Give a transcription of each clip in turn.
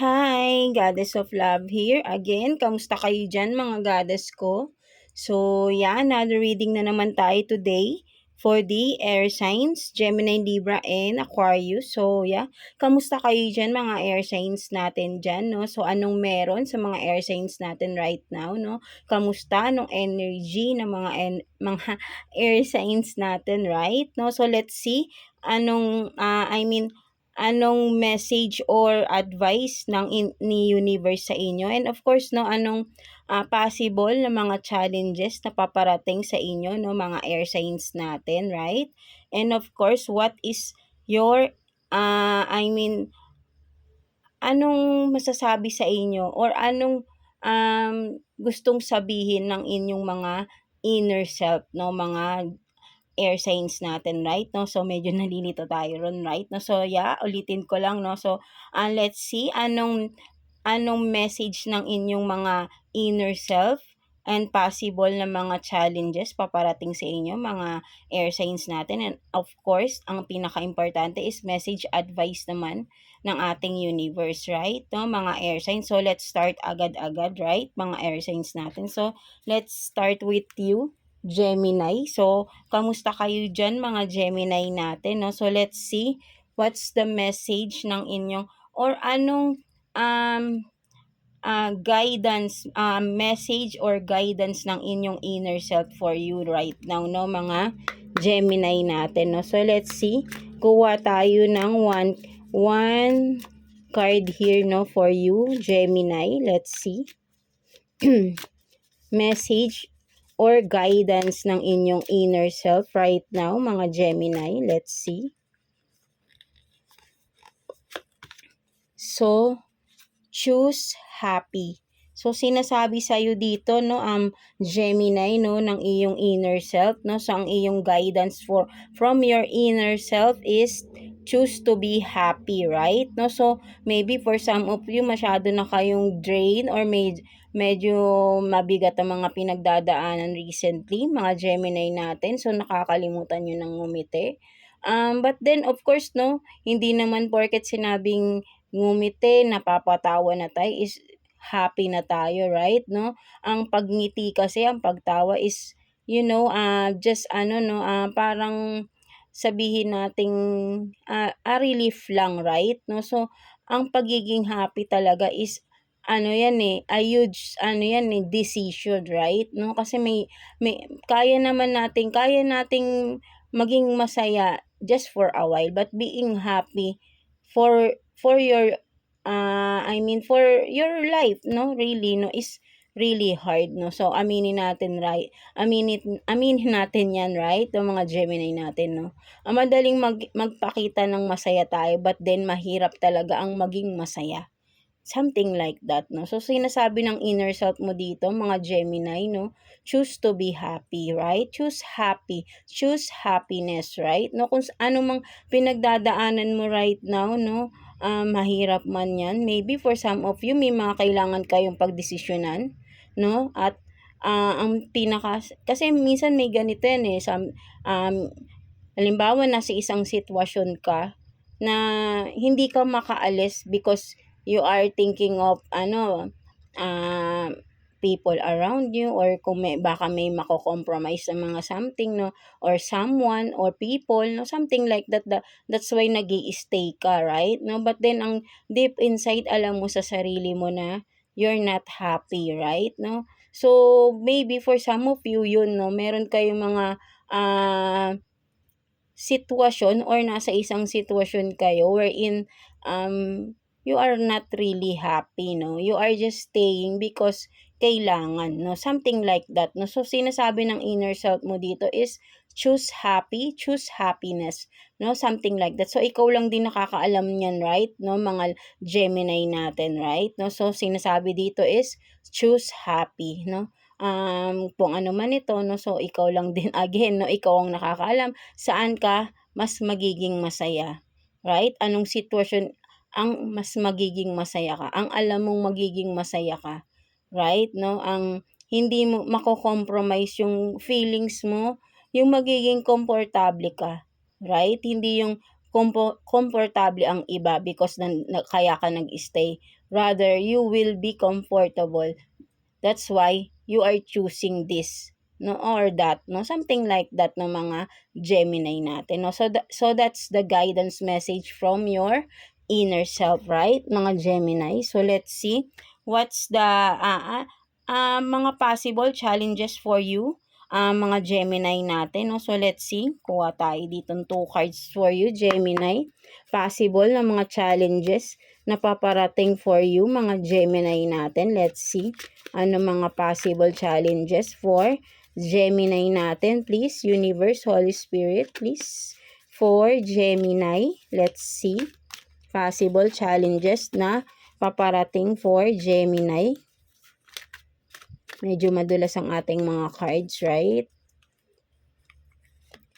Hi, Goddess of Love here. Again, kamusta kayo dyan mga goddess ko? So, another reading na naman tayo today for the air signs, Gemini, Libra, and Aquarius. So, kamusta kayo dyan mga air signs natin dyan, no? So, anong meron sa mga air signs natin right now, no? Kamusta? Anong energy ng mga air signs natin, right? No? So, let's see anong message or advice ni universe sa inyo, and of course no, anong possible na mga challenges na paparating sa inyo, no, mga air signs natin, right? And of course, what is your anong masasabi sa inyo, or anong gustong sabihin ng inyong mga inner self, no, mga air signs natin, right? No? So, medyo nalilito tayo ron, right? No? So, ulitin ko lang, no? So, let's see anong message ng inyong mga inner self and possible na mga challenges paparating sa inyo, mga air signs natin. And of course, ang pinaka-importante is message advice naman ng ating universe, right? No, mga air signs. So, let's start agad-agad, right? Mga air signs natin. So, let's start with you, Gemini. So, kamusta kayo dyan mga Gemini natin, no? So, let's see what's the message ng inyong, or anong guidance, message or guidance ng inyong inner self for you right now, no, mga Gemini natin, no. So, let's see. Kuha tayo ng one card here, no, for you, Gemini. Let's see. Message or guidance ng inyong inner self right now, mga Gemini. Let's see. So, choose happy. So, sinasabi sa'yo dito, no, Gemini, no, ng iyong inner self, no, so ang iyong guidance from your inner self is choose to be happy, right? No, so maybe for some of you masyado na kayong drain, or medyo mabigat ang mga pinagdadaanan recently, mga Gemini natin, so nakakalimutan nyo ng ngumiti. But then of course, no, hindi naman porket sinabing ngumiti, napapatawa na tayo, is happy na tayo, right? No? Ang pagngiti kasi, ang pagtawa is, just no, parang sabihin nating a relief lang, right? No? So, ang pagiging happy talaga is a huge decision, right? No? Kasi may kaya nating maging masaya just for a while, but being happy for your for your life, no, really, no, is really hard, no. So aminin natin, right, aminin natin yan, right, yung mga Gemini natin, no. Madaling magpakita ng masaya tayo, but then mahirap talaga ang maging masaya, something like that, no. So sinasabi ng inner self mo dito, mga Gemini, no, choose to be happy, right? Choose happy, choose happiness, right? No, kung ano mang pinagdadaanan mo right now, no, mahirap man yan. Maybe for some of you, may mga kailangan kayong pagdesisyonan, no? At kasi minsan may ganito yan eh, halimbawa nasa isang sitwasyon ka na hindi ka makaalis because you are thinking of people around you, or kung baka may mako-compromise sa mga something, no, or someone or people, no, something like that. That's why nag-i-stay ka, right? No, but then ang deep inside, alam mo sa sarili mo na you're not happy, right? No, so maybe for some of you, yun, no, meron kayong mga sitwasyon, or nasa isang sitwasyon kayo wherein you are not really happy, no? You are just staying because kailangan, no? Something like that, no? So, sinasabi ng inner self mo dito is choose happy, choose happiness, no? Something like that. So, ikaw lang din nakakaalam niyan, right? No? Mga Gemini natin, right? No? So, sinasabi dito is choose happy, no? Kung ano man ito, no? So, ikaw lang din, again, no? Ikaw ang nakakaalam saan ka mas magiging masaya, right? Anong sitwasyon ang mas magiging masaya ka? Ang alam mong magiging masaya ka, right? No? Ang hindi mo mako-compromise yung feelings mo, yung magiging komportable ka, right? Hindi yung komportable ang iba because kaya ka nag-stay. Rather, you will be comfortable. That's why you are choosing this, no, or that, no, something like that, no, mga Gemini natin, no. So that's the guidance message from your inner self, right, mga Gemini. So let's see what's the mga possible challenges for you, mga Gemini natin, no. So let's see, kuha tayo dito 2 cards for you, Gemini. Possible na mga challenges na paparating for you, mga Gemini natin. Let's see ano mga possible challenges for Gemini natin. Please, Universe, Holy Spirit, please. For Gemini, let's see possible challenges na paparating for Gemini. Medyo madulas ang ating mga cards, right?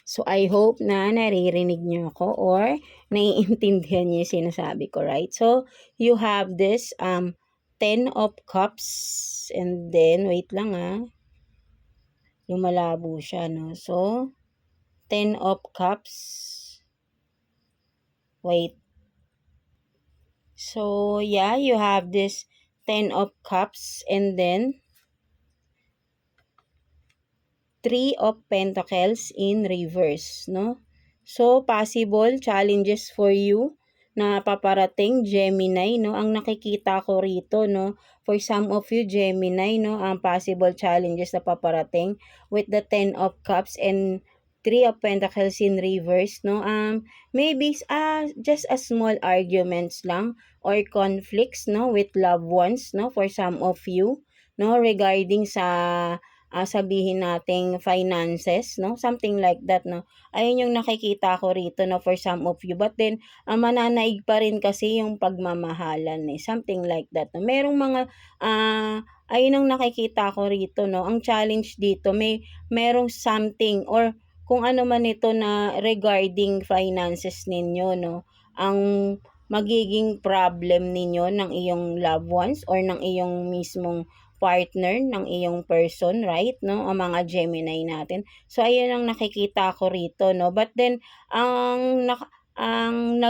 So, I hope na naririnig niyo ako or naiintindihan niyo yung sinasabi ko, right? So, you have this 10 of Cups, and then, wait lang lumalabo siya, no? So, 10 of Cups. Wait. So, yeah, you have this 10 of Cups, and then 3 of Pentacles in reverse, no? So, possible challenges for you na paparating, Gemini, no? Ang nakikita ko rito, no? For some of you, Gemini, no? Ang possible challenges na paparating with the 10 of Cups and 3 of Pentacles in reverse, no? Maybe just a small arguments lang or conflicts, no? With loved ones, no? For some of you, no? Regarding sa sabihin nating finances, no? Something like that, no? Ayun yung nakikita ko rito, no? For some of you. But then, mananaig pa rin kasi yung pagmamahalan, something like that, no? Merong mga, ayun ang nakikita ko rito, no? Ang challenge dito, merong something or kung ano man ito na regarding finances ninyo, no? Ang magiging problem ninyo ng iyong loved ones or ng iyong mismong partner ng iyong person, right, no, ang mga Gemini natin. So, ayun ang nakikita ko rito, no. But then,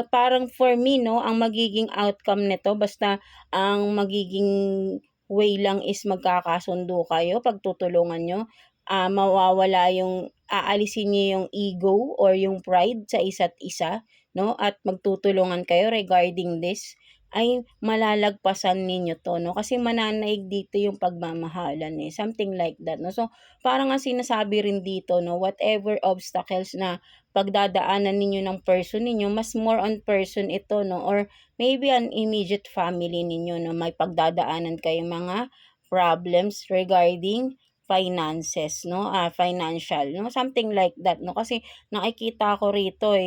parang for me, no, ang magiging outcome nito, basta ang magiging way lang is magkakasundo kayo, pagtutulungan nyo, mawawala yung, aalisin niyo yung ego or yung pride sa isa't isa, no, at magtutulungan kayo regarding this, ay malalagpasan ninyo to, no? Kasi mananaig dito yung pagmamahalan, something like that, no? So, parang ang sinasabi rin dito, no, whatever obstacles na pagdadaanan ninyo ng person ninyo, mas more on person ito, no? Or maybe an immediate family ninyo, no? May pagdadaanan kayong mga problems regarding finances, no? Financial, no? Something like that, no? Kasi nakikita ko rito,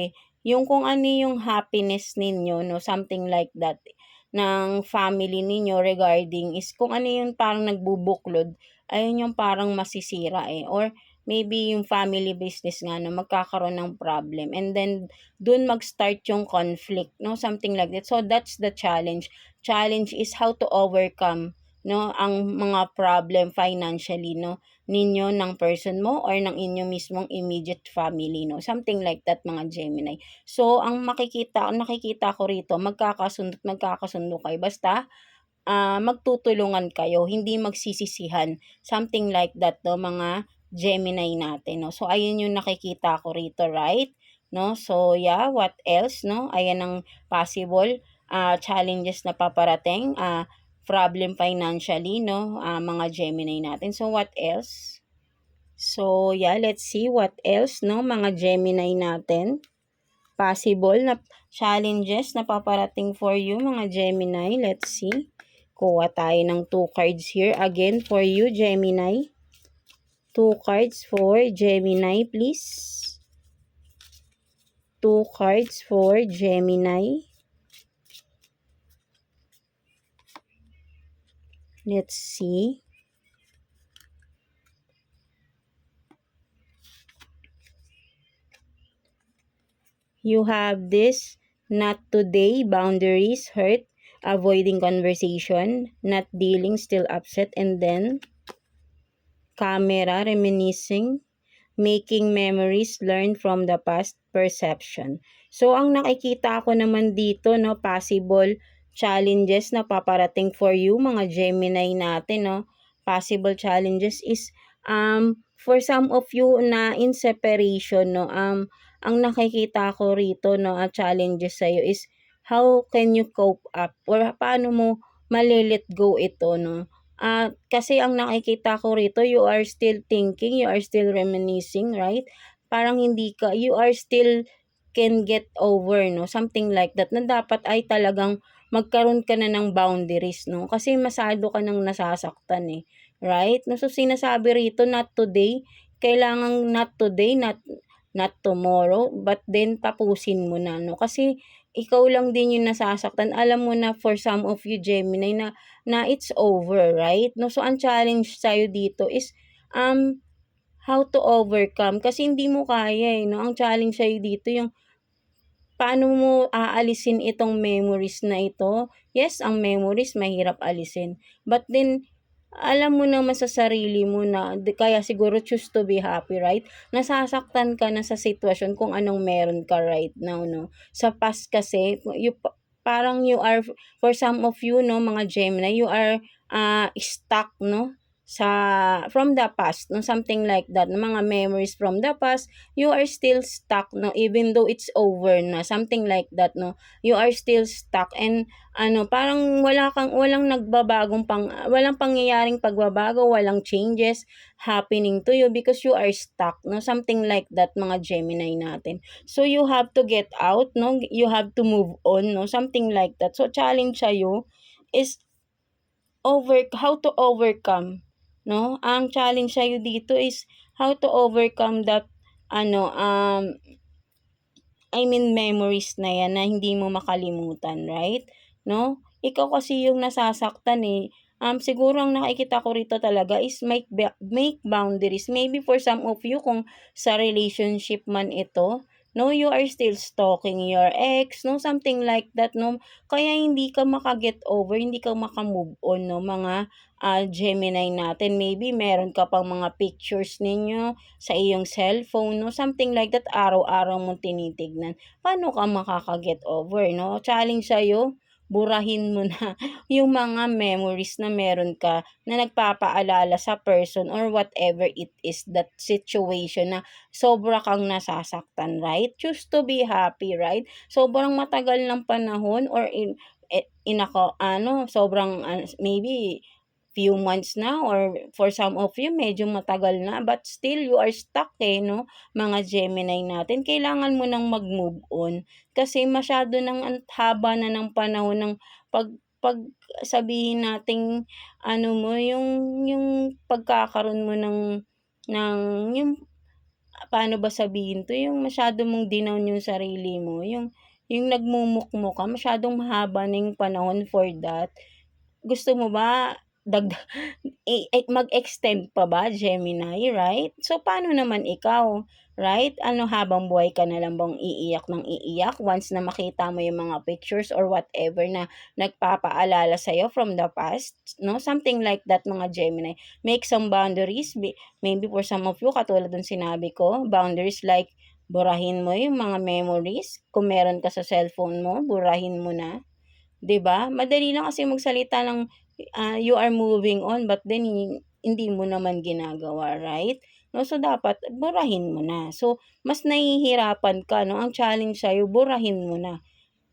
yung kung ano yung happiness ninyo, no, something like that, ng family ninyo regarding is kung ano yung parang nagbubuklod, ayun yung parang masisira, or maybe yung family business nga, no, magkakaroon ng problem, and then dun mag-start yung conflict, no, something like that. So that's the challenge. Challenge is how to overcome, no, ang mga problem financially, no, ninyo, ng person mo or ng inyong mismong immediate family, no, something like that, mga Gemini. So ang nakikita ko rito, magkakasundo kayo basta magtutulungan kayo, hindi magsisisihan, something like that, no, mga Gemini natin, no. So ayun yung nakikita ko rito, right, no. So yeah, what else, no? Ayan ang possible challenges na paparating, problem financially, no, mga Gemini natin. So, what else? So, yeah, let's see what else, no, mga Gemini natin. Possible na challenges na paparating for you, mga Gemini. Let's see. Kuha tayo ng 2 cards here. Again, for you, Gemini. 2 cards for Gemini, please. 2 cards for Gemini. Let's see. You have this, not today, boundaries, hurt, avoiding conversation, not dealing, still upset, and then camera, reminiscing, making memories, learn from the past, perception. So, ang nakikita ko naman dito, no, possible challenges na paparating for you, mga Gemini natin, no. Possible challenges is, for some of you na in separation, no, ang nakikita ko rito, no, challenges sa'yo is, how can you cope up or paano mo male-let go ito, no? Kasi ang nakikita ko rito, you are still thinking, you are still reminiscing, right? Parang hindi ka, you are still can get over, no? Something like that, na dapat ay talagang magkaroon ka na ng boundaries, no? Kasi masyado ka nang nasasaktan eh, right? No, so sinasabi rito, not today, kailangang not today, not tomorrow, but then tapusin mo na, no? Kasi ikaw lang din yung nasasaktan. Alam mo na for some of you Gemini na it's over, right? No, so ang challenge sa'yo dito is how to overcome kasi hindi mo kaya eh, no? Ang challenge sa'yo dito yung paano mo aalisin itong memories na ito. Yes, ang memories mahirap alisin. But then alam mo naman sa sarili mo na kaya siguro choose to be happy, right? Nasasaktan ka na sa sitwasyon kung anong meron ka right now, no? Sa past kasi, parang you are, for some of you, no, mga Gemini, you are stuck, no? From the past, no? Something like that, no? Mga memories from the past, you are still stuck, no? Even though it's over na, something like that, no? You are still stuck and parang walang walang pangyayaring pagbabago, walang changes happening to you because you are stuck, no? Something like that, mga Gemini natin. So, you have to get out, no? You have to move on, no? Something like that. So, challenge sa'yo is how to overcome, no? Ang challenge sa'yo dito is how to overcome that, memories na yan na hindi mo makalimutan, right? No? Ikaw kasi yung nasasaktan eh. Siguro ang nakikita ko rito talaga is make boundaries. Maybe for some of you, kung sa relationship man ito, no, you are still stalking your ex, no, something like that, no. Kaya hindi ka makaget over, hindi ka makamove on, no, mga Gemini natin. Maybe meron ka pang mga pictures ninyo sa iyong cellphone, no? Something like that, araw-araw mong tinitignan. Paano ka makaka-get over, no? Challenge sa'yo, burahin mo na yung mga memories na meron ka na nagpapaalala sa person or whatever it is, that situation na sobra kang nasasaktan, right? Choose to be happy, right? Sobrang matagal ng panahon or sobrang maybe few months na or for some of you medyo matagal na but still you are stuck eh, no, mga Gemini natin. Kailangan mo nang mag-move on kasi masyado ng haba na ng panahon ng pag sabihin nating mo yung pagkakaroon mo ng yung paano ba sabihin 'to, yung masyado mong dinown yung sarili mo, yung nagmumukmok ka, masyadong mahaba na yung panahon for that. Gusto mo ba mag-extend pa ba, Gemini, right? So, paano naman ikaw, right? Habang buhay ka na lang bang iiyak ng iiyak once na makita mo yung mga pictures or whatever na nagpapaalala sa'yo from the past, no? Something like that, mga Gemini. Make some boundaries. Maybe for some of you, katulad ng sinabi ko, boundaries like burahin mo yung mga memories. Kung meron ka sa cellphone mo, burahin mo na. 'Di ba? Madali lang kasi magsalita ng you are moving on but then hindi mo naman ginagawa, right? No, so dapat burahin mo na. So, mas nahihirapan ka, no? Ang challenge sa'yo, burahin mo na.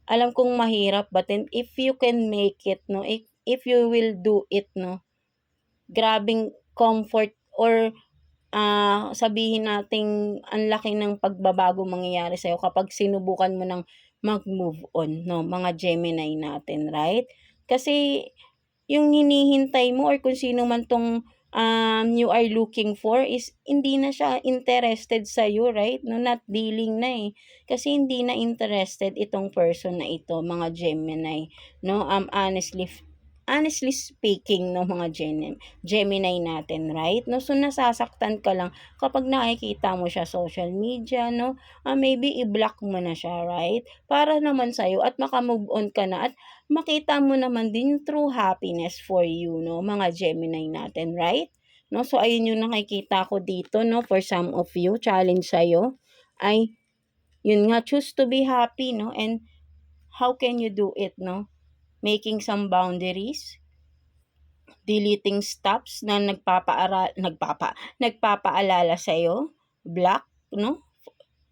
Alam kong mahirap but then if you can make it, no? If you will do it, no? Grabing comfort or sabihin nating ang laki ng pagbabago mangyayari sa'yo kapag sinubukan mo ng mag-move on, no, mga Gemini natin, right? Kasi yung hinihintay mo or kung sino man 'tong, you are looking for is hindi na siya interested sa'yo, right? No, not dealing na, eh. Kasi hindi na interested itong person na ito, mga Gemini, no? Honestly speaking, no, mga Gemini natin, right? No, so nasasaktan ka lang kapag nakikita mo siya social media, no? Maybe i-block mo na siya, right? Para naman sa'yo at maka-move on ka na at makita mo naman din yung true happiness for you, no, mga Gemini natin, right? no? So, ayun yung nakikita ko dito, no? For some of you, challenge sa'yo ay, yun nga, choose to be happy, no? And how can you do it, no? Making some boundaries, deleting stops na nagpapaalala sa'yo, block, no?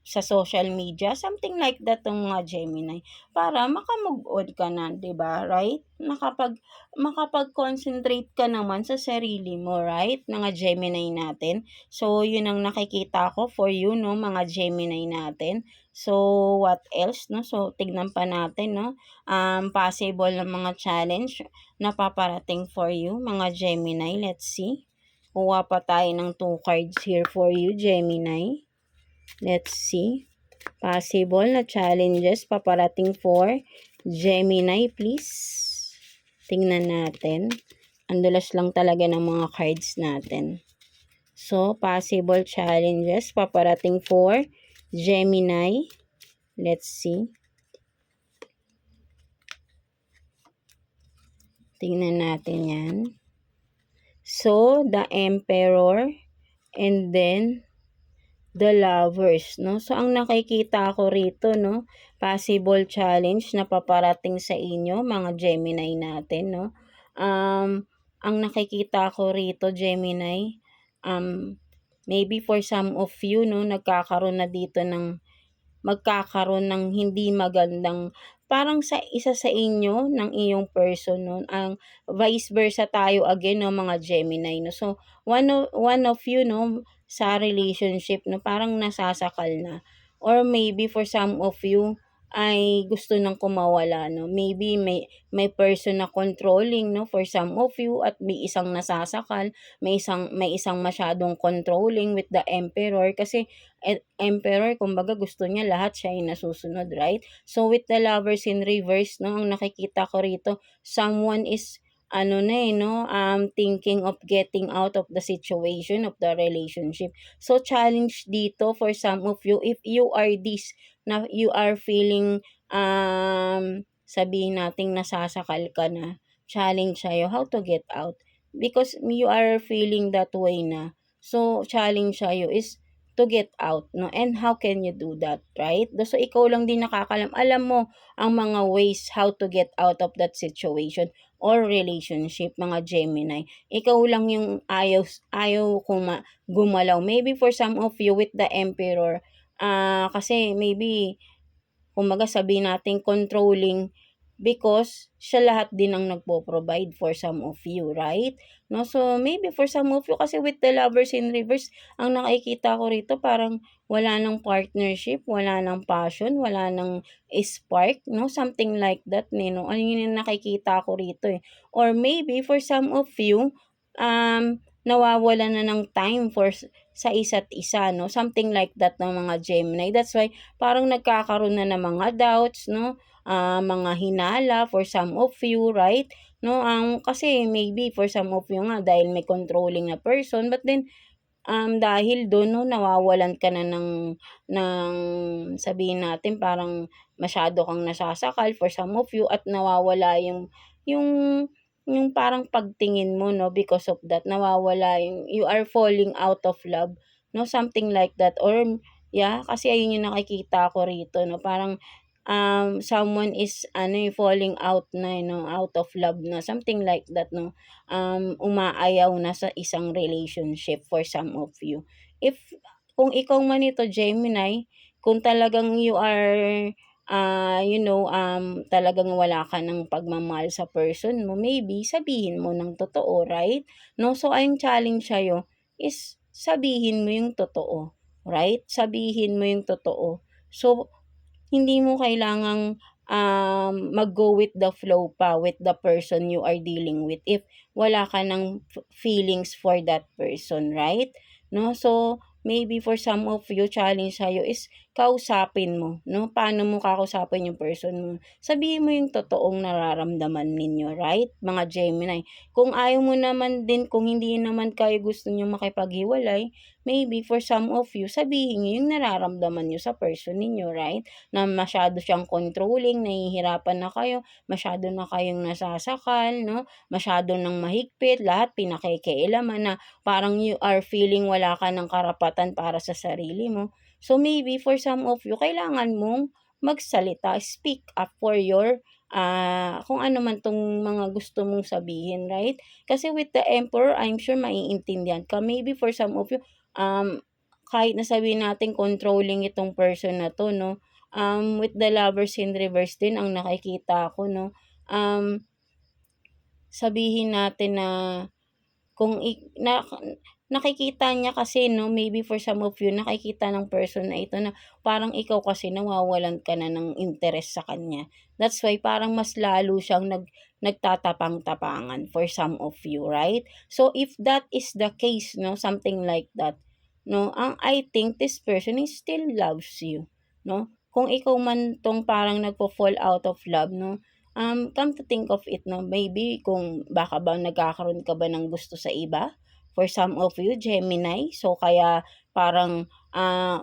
Sa social media, something like that tong mga Gemini, para makamove on ka na, 'di ba, right? Makapag-concentrate ka naman sa sarili mo, right? Mga Gemini natin. So, yun ang nakikita ko for you, no, mga Gemini natin. So, what else, no? So, tignan pa natin, no? Possible na mga challenge na paparating for you, mga Gemini. Let's see. Kuha pa tayo ng 2 cards here for you, Gemini. Let's see. Possible na challenges paparating for Gemini, please. Tingnan natin. Ang dulas lang talaga ng mga cards natin. So, possible challenges paparating for Gemini. Let's see. Tingnan natin yan. So, the Emperor and then the Lovers, no? So, ang nakikita ko rito, no, possible challenge na paparating sa inyo, mga Gemini natin, no? Ang nakikita ko rito, Gemini, maybe for some of you, no, magkakaroon ng hindi magandang, parang sa isa sa inyo ng iyong person, no? Ang vice versa tayo again, no, mga Gemini, no? So, one of you, no, sa relationship, no, parang nasasakal na. Or maybe for some of you, ay gusto nang kumawala, no? Maybe may person na controlling, no, for some of you, at may isang nasasakal, may isang masyadong controlling with the Emperor, kasi Emperor, kumbaga gusto niya lahat siya yung nasusunod, right? So, with the Lovers in reverse, no, ang nakikita ko rito, someone is, thinking of getting out of the situation of the relationship. So, challenge dito for some of you, if you are this, na you are feeling, sabihin nating nasasakal ka na, challenge sa'yo, how to get out. Because you are feeling that way na. So, challenge sa'yo is to get out, no? And how can you do that, right? So, ikaw lang din nakakalam. Alam mo ang mga ways how to get out of that situation or relationship, mga Gemini. Ikaw lang yung ayaw gumalaw. Maybe for some of you with the Emperor, kasi maybe, kumbaga sabihin natin controlling, because siya lahat din ang nagpo-provide for some of you, right? No, so maybe for some of you, kasi with the Lovers in reverse, ang nakikita ko rito parang wala nang partnership, wala nang passion, wala nang spark, no? Something like that, no? Ano yun yung nakikita ko rito, eh. Or maybe for some of you, nawawala na ng time sa isa't isa, no? Something like that ng mga Gemini. That's why parang nagkakaroon na ng mga doubts, no? Mga hinala for some of you, right? No, kasi maybe for some of you nga dahil may controlling na person, but then dahil doon, no, nawawalan ka na ng sabihin natin parang masyado kang nasasakal for some of you, at nawawala yung yung parang pagtingin mo, no, because of that nawawala you are falling out of love, no, something like that. Or yeah, kasi ayun yung nakikita ko rito, no, parang someone is falling out na, out of love na, something like that, no. Umaayaw na sa isang relationship for some of you. Kung ikaw man ito, Gemini, kung talagang you are talagang wala ka ng pagmamahal sa person mo, maybe sabihin mo ng totoo, right? No, so ang challenge sa'yo is sabihin mo yung totoo, right? Sabihin mo yung totoo. So, hindi mo kailangang mag-go with the flow pa with the person you are dealing with if wala ka ng feelings for that person, right? No, so maybe for some of you, challenge sa'yo is kausapin mo, 'no? Paano mo kakausapin yung person mo? Sabihin mo yung totoong nararamdaman ninyo, right, mga Gemini? Kung ayaw mo naman din, kung hindi naman kayo gusto niyong makipaghiwalay, maybe for some of you, sabihin niyo yung nararamdaman niyo sa person ninyo, right? Na masyado siyang controlling, nahihirapan na kayo, masyado na kayong nasasakal, 'no? Masyado ng mahigpit, lahat pinakikialaman na parang you are feeling wala ka ng karapatan para sa sarili mo. So maybe for some of you, kailangan mong magsalita, speak up for your kung ano man tong mga gusto mong sabihin, right? Kasi with the Emperor, I'm sure maiintindihan ka. Maybe for some of you, kahit na sabihin natin controlling itong person na 'to, 'no, with the Lovers in reverse din ang nakikita ko, 'no, sabihin natin na kung nakikita niya kasi, 'no, maybe for some of you nakikita ng person na ito na parang ikaw kasi nawawalan ka na ng interes sa kanya. That's why parang mas lalo siyang nagtatapang-tapangan for some of you, right? So if that is the case, 'no, something like that, 'no, I think this person is still loves you, 'no? Kung ikaw man 'tong parang nagfo-fall out of love, 'no, come to think of it, 'no, maybe kung baka ba nagkakaroon ka ba ng gusto sa iba? For some of you, Gemini, so kaya parang,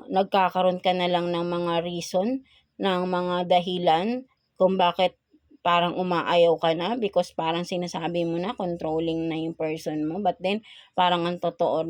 nagkakaroon ka na lang ng mga reason, ng mga dahilan kung bakit parang umaayaw ka na because parang sinasabi mo na controlling na yung person mo, but then parang ang totoo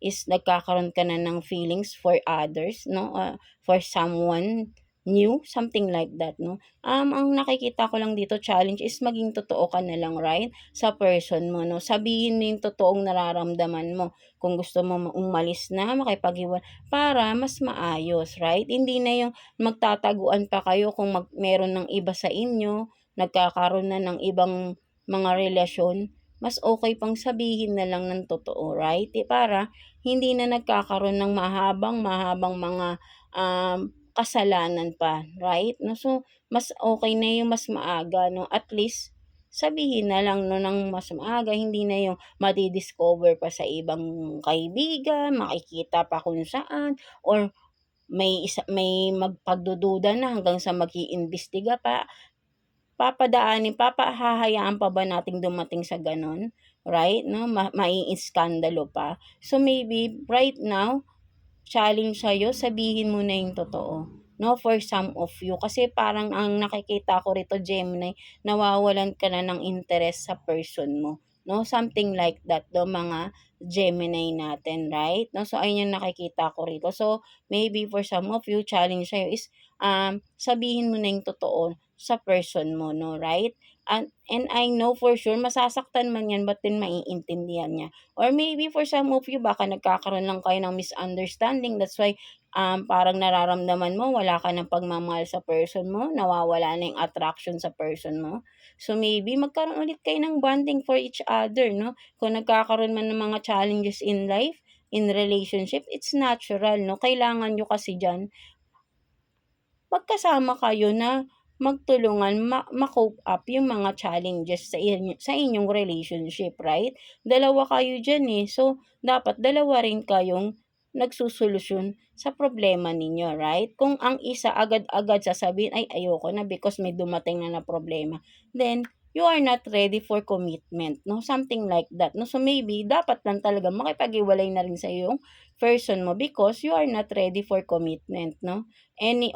is nagkakaroon ka na ng feelings for others, 'no, for someone new, something like that, 'no. Ang nakikita ko lang dito challenge is maging totoo ka na lang, right, sa person mo, 'no. Sabihin mo yung totoong nararamdaman mo. Kung gusto mo umalis na, makipaghiwalay para mas maayos, right? Hindi na yung magtataguan pa kayo kung meron ng iba sa inyo, nagkakaroon na ng ibang mga relasyon, mas okay pang sabihin na lang ng totoo, right? Para hindi na nagkakaroon ng mahabang-mahabang mga, kasalanan pa, right? 'No, so mas okay na yung mas maaga, 'no, at least sabihin na lang, 'no, ng mas maaga, hindi na yung madi-discover pa sa ibang kaibigan, makikita pa kung saan, or may magpagdududa na hanggang sa mag-iimbestiga pa. Hahayaan pa ba nating dumating sa gano'n, right, 'no, maiiskandalo pa. So maybe right now, challenge sa'yo, sabihin mo na yung totoo, 'no, for some of you. Kasi parang ang nakikita ko rito, Gemini, nawawalan ka na ng interes sa person mo, 'no, something like that, 'no, mga Gemini natin, right? 'No, so ayun yung nakikita ko rito. So maybe for some of you, challenge sa'yo is, sabihin mo na yung totoo sa person mo, 'no, right? And I know for sure masasaktan man 'yan, but then maiintindihan niya. Or maybe for some of you baka nagkakaroon lang kayo ng misunderstanding, that's why, parang nararamdaman mo wala ka ng pagmamahal sa person mo, nawawala na yung attraction sa person mo. So maybe magkaroon ulit kayo ng bonding for each other, 'no? Kung nagkakaroon man ng mga challenges in life, in relationship, it's natural, 'no? Kailangan niyo kasi diyan magkasama kayo na magtulungan ma-cope up yung mga challenges sa inyong relationship, right? Dalawa kayo diyan, eh. So, dapat dalawa rin kayong nagsosolusyon sa problema ninyo, right? Kung ang isa agad-agad sasabihin, "Ay, ayoko na because may dumating na problema," then you are not ready for commitment, 'no? Something like that, 'no? So, maybe dapat lang talaga makipaghiwalay na rin sa iyong person mo because you are not ready for commitment, 'no?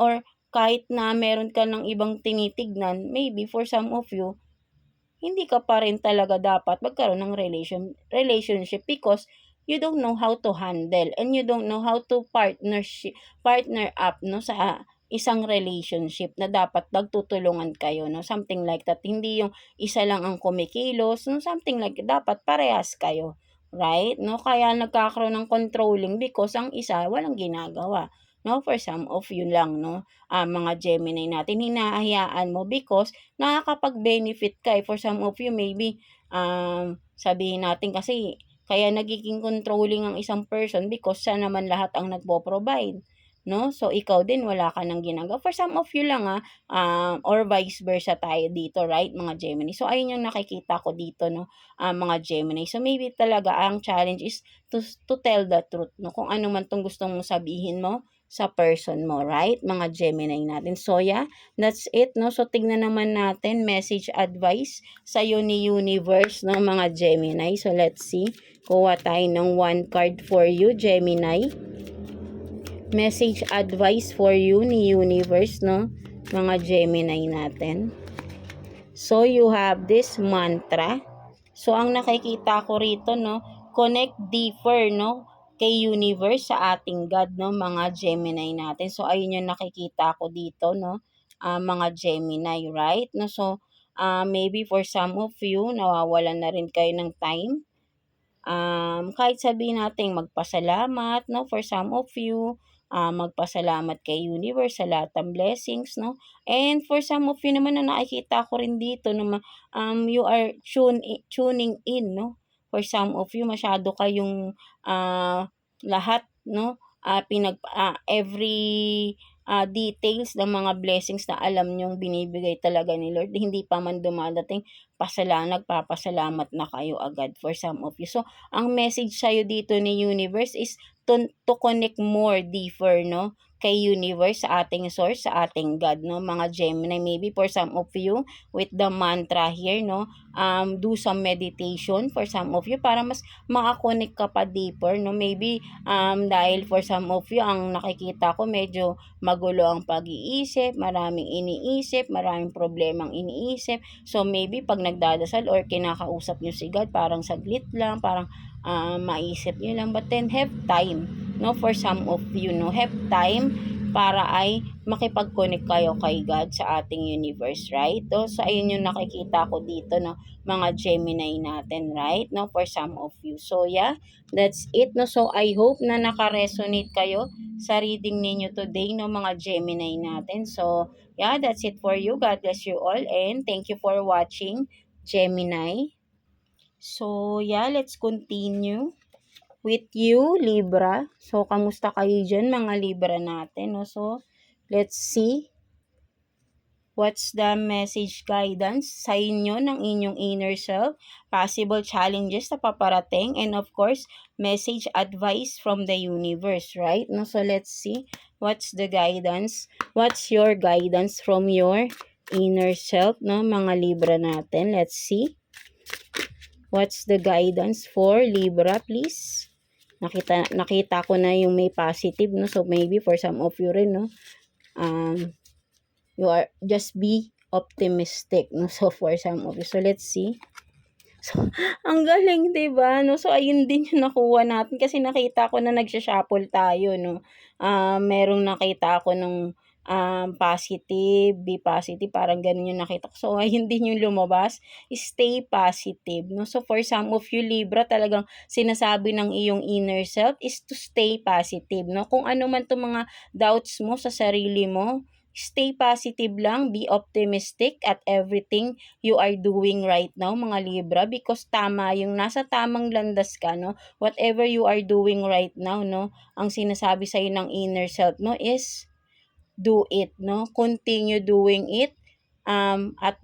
Or kahit na meron ka ng ibang tinitignan, maybe for some of you, hindi ka pa rin talaga dapat magkaroon ng relationship because you don't know how to handle and you don't know how to partner up, 'no, sa isang relationship na dapat nagtutulungan kayo, 'no, something like that. Hindi yung isa lang ang kumikilos, 'no, something like dapat parehas kayo, right, 'no? Kaya nagkakaroon ng controlling because ang isa walang ginagawa, 'no, for some of you lang, 'no, mga Gemini natin, hinahayaan mo because nakakapag-benefit ka, eh. For some of you maybe, sabihin natin kasi kaya nagiging controlling ang isang person because siya naman lahat ang nagpo-provide, 'no? So, ikaw din wala ka ng ginagawa. For some of you lang, or vice versa tayo dito, right, mga Gemini. So, ayun yung nakikita ko dito, 'no, mga Gemini. So, maybe talaga ang challenge is to tell the truth, 'no, kung ano man 'tong gusto mong sabihin mo sa person mo, right? Mga Gemini natin. So, yeah, that's it, no? So, tignan naman natin, message advice sa'yo ni universe, no, mga Gemini. So, let's see. Kuha tayo ng one card for you, Gemini. Message advice for you ni universe, no, mga Gemini natin. So, you have this mantra. So, ang nakikita ko rito, no, connect deeper, no, kay universe sa ating God, no, mga Gemini natin. So, ayun yung nakikita ko dito, no, mga Gemini, right? No, so, maybe for some of you, nawawalan na rin kayo ng time. Kahit sabihin natin magpasalamat, no, for some of you, magpasalamat kay universe sa lahat ng blessings, no, and for some of you naman na nakikita ko rin dito na you are tuning in, no, for some of you masyado kayong lahat, no, every details ng mga blessings na alam nyong binibigay talaga ni Lord, hindi pa man dumadating, nagpapasalamat na kayo agad for some of you. So, ang message sa'yo dito ni universe is to connect more deeper, no, kay universe, sa ating source, sa ating God, no, mga Gemini. Maybe for some of you, with the mantra here, no, do some meditation for some of you para mas makakonect ka pa deeper, no. Maybe dahil for some of you, ang nakikita ko medyo magulo ang pag-iisip, maraming iniisip, maraming problemang iniisip. So, maybe pag nagdadasal or kinakausap nyo si God, parang saglit lang, parang maisip nyo lang. But then, have time, no, for some of you, no, have time para ay makipag-connect kayo kay God sa ating universe, right? So, ayun yung nakikita ko dito, no, mga Gemini natin, right? No, for some of you. So, yeah, that's it, no. So, I hope na naka-resonate kayo sa reading ninyo today, no, mga Gemini natin. So, yeah, that's it for you. God bless you all and thank you for watching, Gemini. So, yeah, let's continue with you, Libra. So, kamusta kayo dyan, mga Libra natin, no? So, let's see what's the message guidance sa inyo ng inyong inner self, possible challenges na paparating, and of course, message advice from the universe, right? No? So, let's see what's the guidance, what's your guidance from your inner self, no, mga Libra natin. Let's see what's the guidance for Libra, please. Nakita ko na yung may positive, no? So, maybe for some of you rin, no? You are, just be optimistic, no? So, for some of you. So, let's see. So, ang galing, diba? No? So, ayun din yung nakuha natin. Kasi nakita ko na nagsha-shuffle tayo, no? Merong nakita ko ng positive, be positive, parang ganun yung nakita ko. So, ayun din yung lumabas, stay positive, no? So, for some of you, Libra, talagang sinasabi ng iyong inner self is to stay positive, no? Kung ano man itong mga doubts mo sa sarili mo, stay positive lang, be optimistic at everything you are doing right now, mga Libra, because tama yung nasa tamang landas ka, no? Whatever you are doing right now, no? Ang sinasabi sa'yo ng inner self, no, is do it, no? Continue doing it. At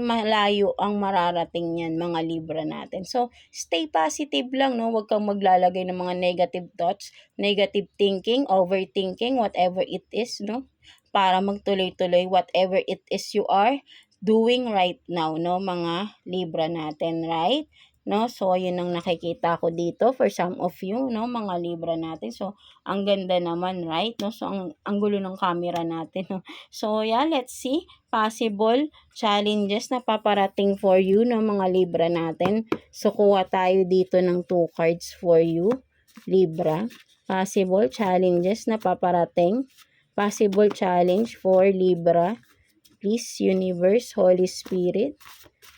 malayo ang mararating niyan, mga Libra natin. So, stay positive lang, no? Huwag kang maglalagay ng mga negative thoughts, negative thinking, overthinking, whatever it is, no? Para magtuloy-tuloy whatever it is you are doing right now, no, mga Libra natin, right? No, so ayun ang nakikita ko dito for some of you, no, mga Libra natin. So, ang ganda naman, right? No, so ang gulo ng camera natin, no? So, yeah, let's see possible challenges na paparating for you, no, mga Libra natin. So, kuha tayo dito ng 2 cards for you, Libra. Possible challenges na paparating. Possible challenge for Libra. Please, universe, Holy Spirit,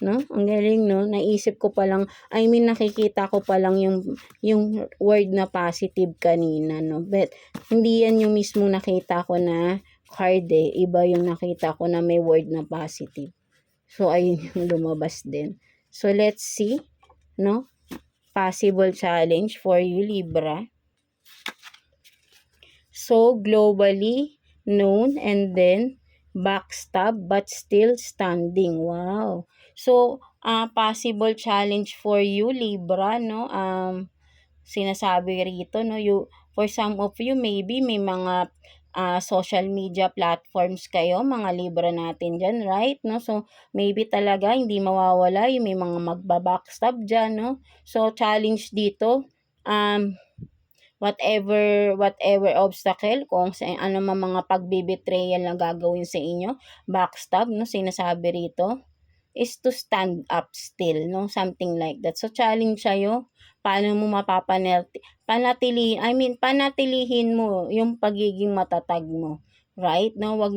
no? Ang galing, no? Naisip ko pa lang, nakikita ko pa lang yung word na positive kanina, no? But, hindi yan yung mismo nakita ko na card, eh. Iba yung nakita ko na may word na positive. So, ayun yung lumabas din. So, let's see, no? Possible challenge for you, Libra. So, globally known and then backstab but still standing. Wow. So, possible challenge for you, Libra, no? Sinasabi rito, no, For some of you, maybe may mga social media platforms kayo, mga Libra natin dyan, right? No? So, maybe talaga hindi mawawala yung may mga magbabackstab dyan, no? So, challenge dito, whatever obstacle, kung sa ano man mga pagbibetrayal na gagawin sa inyo, backstab, no? Sinasabi rito, is to stand up still, no? Something like that. So, challenge sa'yo, paano mo panatilihin mo yung pagiging matatag mo, right? No, wag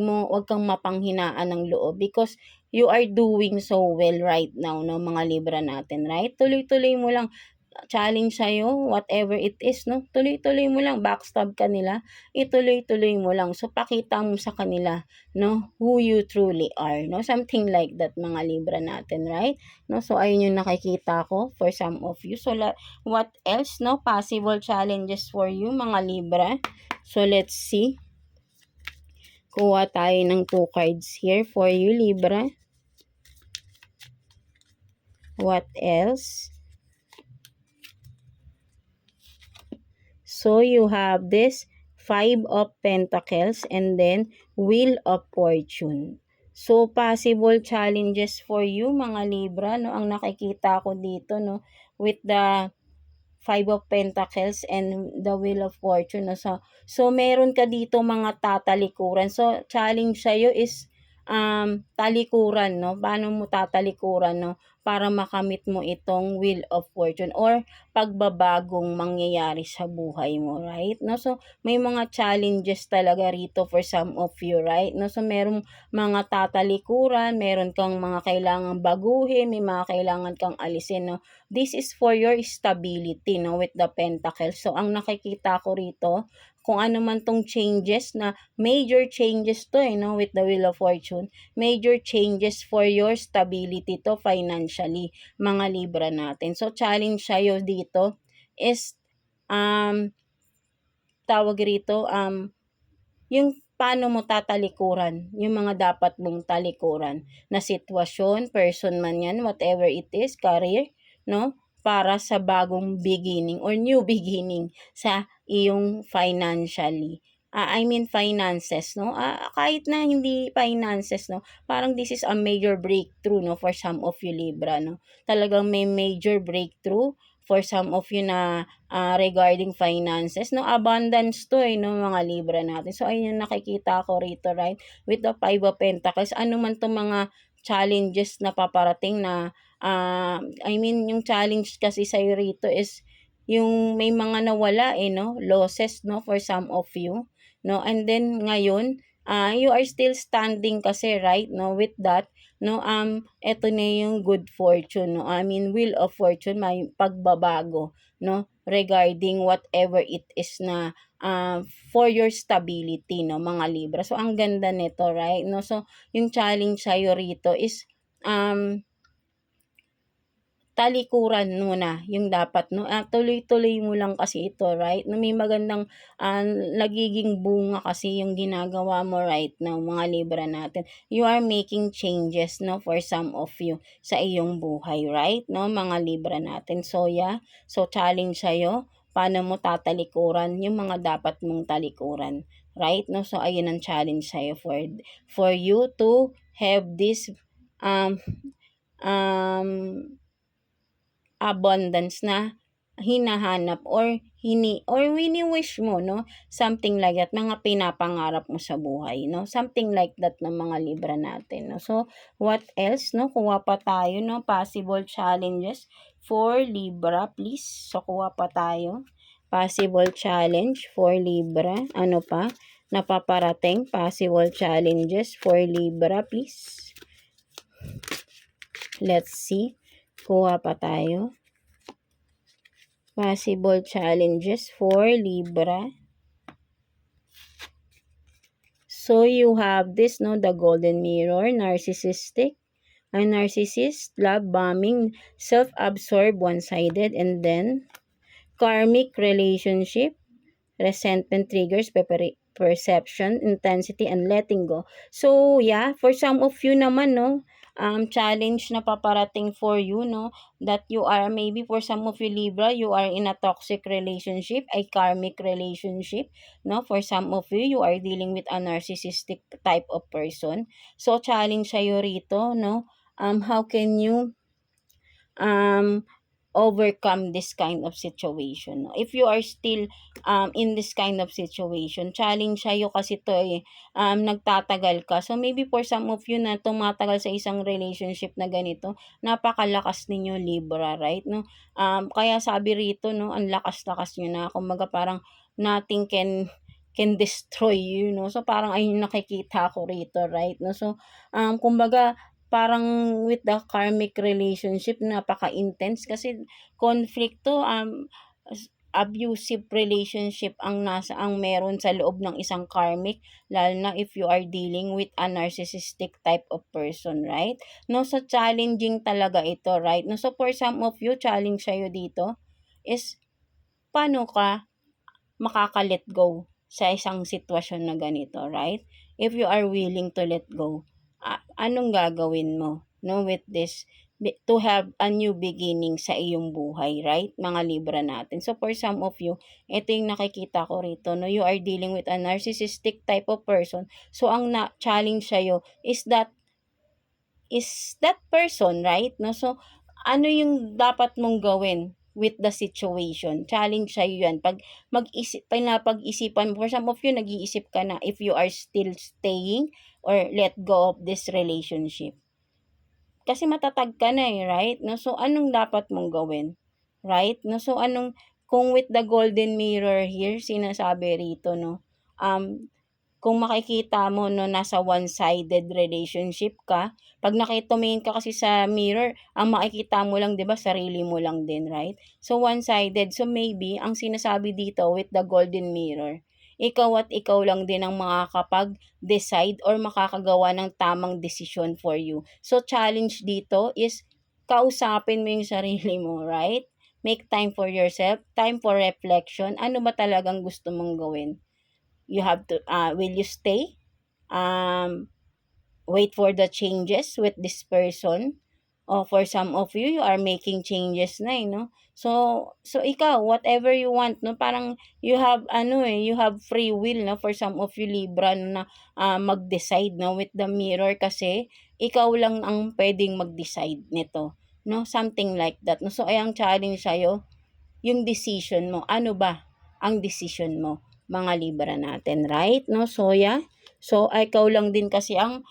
kang mapanghinaan ng loob because you are doing so well right now, no, mga Libra natin, right? Tuloy-tuloy mo lang, challenge sa'yo, whatever it is, no? Tuloy-tuloy mo lang, backstab ka nila, ituloy-tuloy mo lang. So, pakita mo sa kanila, no, who you truly are, no? Something like that, mga Libra natin, right? No? So, ayun yung nakikita ko for some of you. So, what else, no? Possible challenges for you, mga Libra. So, let's see. Kuha tayo ng 2 cards here for you, Libra. What else? So, you have this 5 of Pentacles and then Wheel of Fortune. So, possible challenges for you, mga Libra, no? Ang nakikita ko dito, no? With the 5 of Pentacles and the Wheel of Fortune, no? So meron ka dito mga tatalikuran. So, challenge sa'yo is talikuran, no? Paano mo tatalikuran, no? Para makamit mo itong Wheel of Fortune or pagbabagong mangyayari sa buhay mo, right? No? So, may mga challenges talaga rito for some of you, right? No? So, merong mga tatalikuran, meron kang mga kailangang baguhin, may mga kailangan kang alisin, no? This is for your stability, no? With the Pentacles. So, ang nakikita ko rito, kung ano man tong changes na major changes to, no, with the Wheel of Fortune, major changes for your stability to financially, mga Libra natin. So, challenge sa'yo dito is, tawag rito, yung paano mo tatalikuran, yung mga dapat mong talikuran na sitwasyon, person man yan, whatever it is, career, no? Para sa bagong beginning or new beginning sa iyong financially. Finances, no? Kahit na hindi finances, no? Parang this is a major breakthrough, no? For some of you, Libra, no? Talagang may major breakthrough for some of you na regarding finances, no? Abundance to, no, mga Libra natin. So, ayun yung nakikita ko rito, right? With the 5 of Pentacles, ano man tong mga challenges na paparating na, yung challenge kasi sa'yo rito is, yung may mga nawala, no? Losses, no? For some of you, no? And then, ngayon, you are still standing kasi, right? No? With that, no, eto na yung good fortune, no? Wheel of Fortune, may pagbabago, no, regarding whatever it is na for your stability, no, mga Libra. So, ang ganda nito, right? No? So, yung challenge sa'yo rito is talikuran muna yung dapat, no? Tuloy-tuloy mo lang kasi ito, right? No, may magandang nagiging bunga kasi yung ginagawa mo right now, mga Libra natin. You are making changes, no, for some of you sa iyong buhay, right? No, mga Libra natin. So, yeah. So, challenge sa'yo, paano mo tatalikuran yung mga dapat mong talikuran, right? No, so ayun ang challenge sa'yo for you to have this abundance na hinahanap or wini-wish mo, no? Something like that, mga pinapangarap mo sa buhay, no? Something like that ng mga Libra natin, no? So, what else, no? Kuha pa tayo, no? Possible challenges for Libra, please. So, kuha pa tayo. Possible challenge for Libra. Ano pa? Napaparating. Possible challenges for Libra, please. Let's see. Kuha pa tayo. Possible challenges for Libra. So, you have this, no, the golden mirror, narcissist, love bombing, self-absorbed, one-sided, and then karmic relationship, resentment triggers, perception, intensity, and letting go. So, yeah, for some of you naman, no, challenge na paparating for you, no? That you are, maybe for some of you Libra, you are in a toxic relationship, a karmic relationship, no? For some of you, you are dealing with a narcissistic type of person. So, challenge sa'yo rito, no? How can you um overcome this kind of situation? If you are still in this kind of situation, challenge sa'yo kasi to nagtatagal ka. So maybe for some of you na tumatagal sa isang relationship na ganito, napakalakas ninyo Libra, right? No? Kaya sabi rito, no, ang lakas-lakas nyo na. Kumbaga parang nothing can destroy you, no? So parang ayun nakikita ko rito, right? No? So kumbaga parang with the karmic relationship napaka-intense kasi conflict to, abusive relationship ang meron sa loob ng isang karmic, lalo na if you are dealing with a narcissistic type of person, right? No, so challenging talaga ito, right? No, so for some of you, challenge sa'yo dito is paano ka makaka-let go sa isang sitwasyon na ganito, right? If you are willing to let go, anong gagawin mo, no, with this, to have a new beginning sa iyong buhay, right? Mga Libra natin. So, for some of you, ito yung nakikita ko rito, no, you are dealing with a narcissistic type of person. So, ang challenge sa'yo is that person, right? No? So, ano yung dapat mong gawin with the situation? Challenge sa'yo yan. Pag napag-isipan mo, for some of you, nag-iisip ka na if you are still staying or let go of this relationship. Kasi matatag ka na right? No? So, anong dapat mong gawin? Right? No? So, kung with the golden mirror here, sinasabi rito, no? Kung makikita mo, no, nasa one-sided relationship ka, pag tumingin ka kasi sa mirror, ang makikita mo lang, 'di ba, sarili mo lang din, right? So, one-sided. So, maybe, ang sinasabi dito with the golden mirror, ikaw at ikaw lang din ang makakapag-decide or makakagawa ng tamang desisyon for you. So, challenge dito is kausapin mo yung sarili mo, right? Make time for yourself, time for reflection. Ano ba talagang gusto mong gawin? You have to, will you stay? Wait for the changes with this person? O for some of you, you are making changes na no? So ikaw, whatever you want, no? Parang you have, you have free will, no? For some of you Libra, no, na mag-decide, no? With the mirror kasi, ikaw lang ang pwedeng mag-decide nito, no? Something like that, no? So, ang challenge sa'yo, yung decision mo. Ano ba ang decision mo, mga Libra natin, right? No? So, yeah. So, ikaw lang din kasi ang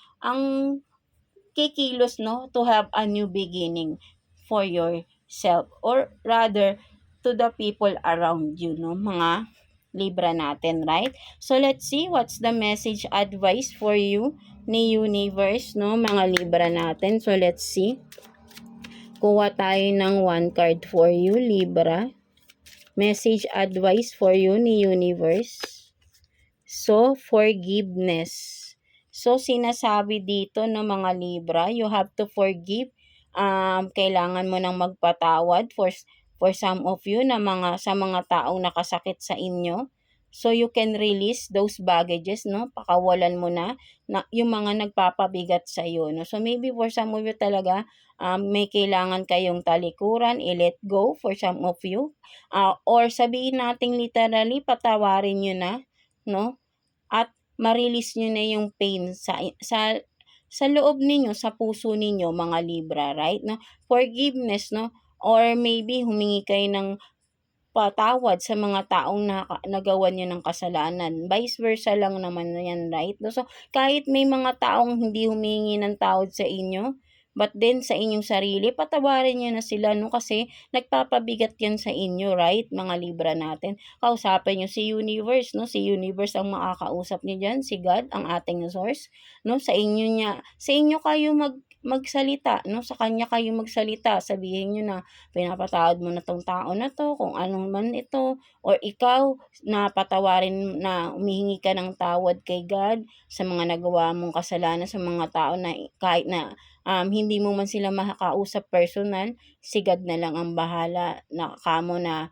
kikilos, no, to have a new beginning for yourself, or rather to the people around you, no, mga Libra natin, right? So, let's see what's the message advice for you ni universe, no, mga Libra natin. So, let's see. Kuha tayo ng one card for you, Libra. Message advice for you ni universe. So, forgiveness. So, sinasabi dito ng mga Libra, you have to forgive. Kailangan mo nang magpatawad for some of you na sa mga taong nakasakit sa inyo. So, you can release those baggages, no? Pakawalan mo na yung mga nagpapabigat sa iyo, no? So, maybe for some of you talaga, may kailangan kayong talikuran, i-let go for some of you. Or sabihin nating literally, patawarin nyo na, no? At ma-release nyo na yung pain sa loob ninyo, sa puso ninyo, mga Libra, right? No? Forgiveness, no? Or maybe humingi kayo ng patawad sa mga taong nagawa niyo ng kasalanan. Vice versa lang naman yan, right? So, kahit may mga taong hindi humingi ng tawad sa inyo, but then sa inyong sarili, patawarin niyo na sila, no? Kasi nagpapabigat yan sa inyo, right? Mga Libra natin. Kausapin niyo si universe, no? Si universe ang makakausap niyo dyan, si God, ang ating source, no? Sa inyo kayo magsalita, no? Sa kanya kayo magsalita. Sabihin niyo na, pinapatawad mo na tong tao na to, kung anong man ito, or ikaw, napatawarin na humihingi ka ng tawad kay God sa mga nagawa mong kasalanan sa mga tao na kahit na hindi mo man sila makakausap personal, si God na lang ang bahala na kamo na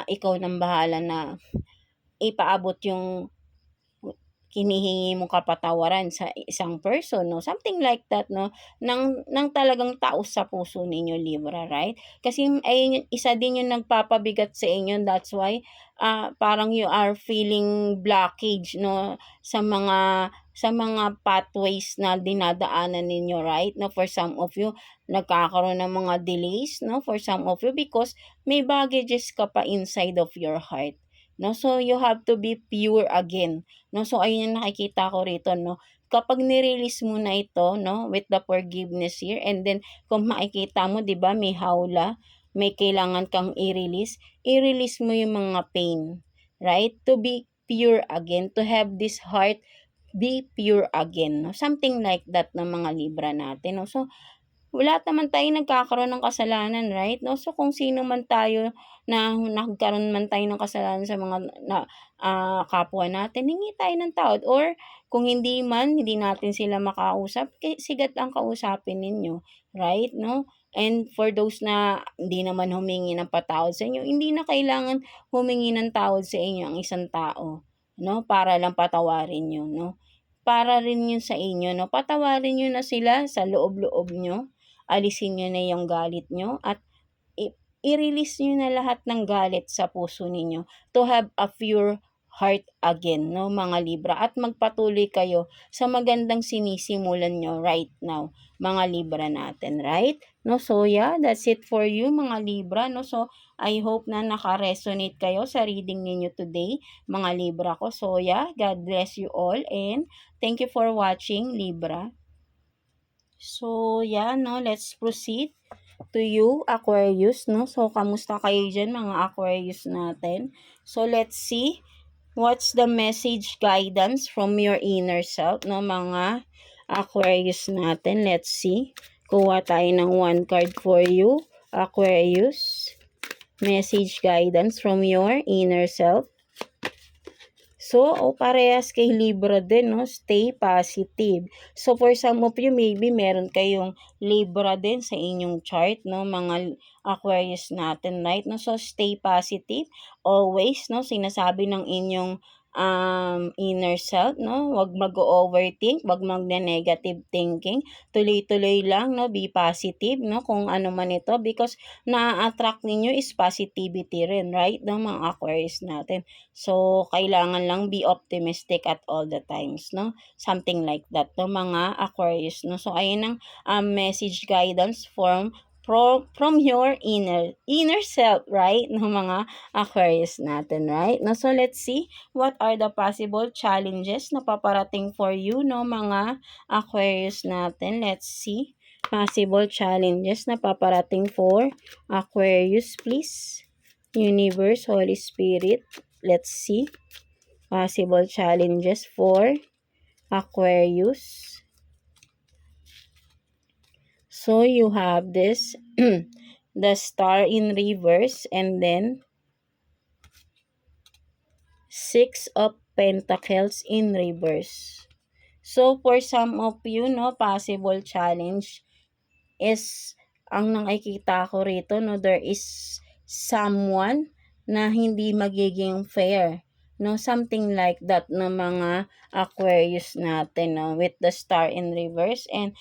ikaw nang bahala na ipaabot yung kinihingi mong kapatawaran sa isang person, no? Something like that, no? Nang talagang taos sa puso ninyo, Libra, right? Kasi ayun, isa din yung nagpapabigat sa inyo. That's why parang you are feeling blockage, no? Sa mga pathways na dinadaanan ninyo, right? No, for some of you, nagkakaroon ng mga delays, no? For some of you, because may baggages ka pa inside of your heart. No, so you have to be pure again. No, so ayun yung nakikita ko rito, no? Kapag nirelease mo na ito, no, with the forgiveness here, and then kung makikita mo, 'di ba, may hawla, may kailangan kang i-release mo yung mga pain, right? To be pure again, to have this heart be pure again, no? Something like that ng mga Libra natin, no? So wala naman tayong nagkakaroon ng kasalanan, right? No? So, kung sino man tayo na nagkaroon man tayo ng kasalanan sa mga kapwa natin, hingi tayo ng tawad. Or, kung hindi man, hindi natin sila makausap, sigat ang kausapin ninyo, right? No? And for those na hindi naman humingi ng patawad sa inyo, hindi na kailangan humingi ng tawad sa inyo ang isang tao, no? Para lang patawarin nyo, no? Para rin yun sa inyo, no? Patawarin nyo na sila sa loob-loob nyo, alisin nyo na yung galit nyo, at i-release nyo na lahat ng galit sa puso ninyo to have a pure heart again, no, mga Libra, at magpatuloy kayo sa magandang sinisimulan nyo right now, mga Libra natin, right? No, so yeah, that's it for you, mga Libra, no? So I hope na naka-resonate kayo sa reading ninyo today, mga Libra ko. So yeah, God bless you all, and thank you for watching, Libra. So, yeah, no, let's proceed to you, Aquarius, no? So, kamusta kayo dyan, mga Aquarius natin? So, let's see what's the message guidance from your inner self, no, mga Aquarius natin. Let's see. Kuha tayo ng one card for you, Aquarius. Message guidance from your inner self. So, parehas kay Libra din, no? Stay positive. So, for some of you, maybe meron kayong Libra din sa inyong chart, no? Mga Aquarius natin, right? No? So, stay positive. Always, no? Sinasabi ng inyong inner self, no? Wag mag-overthink, wag mag-negative thinking. Tuloy-tuloy lang, no? Be positive, no? Kung ano man ito, because na-attract ninyo is positivity rin, right? No? Mga Aquarius natin. So, kailangan lang be optimistic at all the times, no? Something like that, no, mga Aquarius, no? So, ayun ang message guidance from your inner self, right? No, mga Aquarius natin, right? No, so let's see what are the possible challenges na paparating for you, no, mga Aquarius natin. Let's see possible challenges na paparating for Aquarius, please. Universe, Holy Spirit. Let's see possible challenges for Aquarius. So you have this the Star in reverse, and then Six of Pentacles in reverse. So for some of you, no, possible challenge is, ang nakikita ko rito, no, there is someone na hindi magiging fair, no, something like that, no, mga Aquarius natin, no, with the Star in reverse and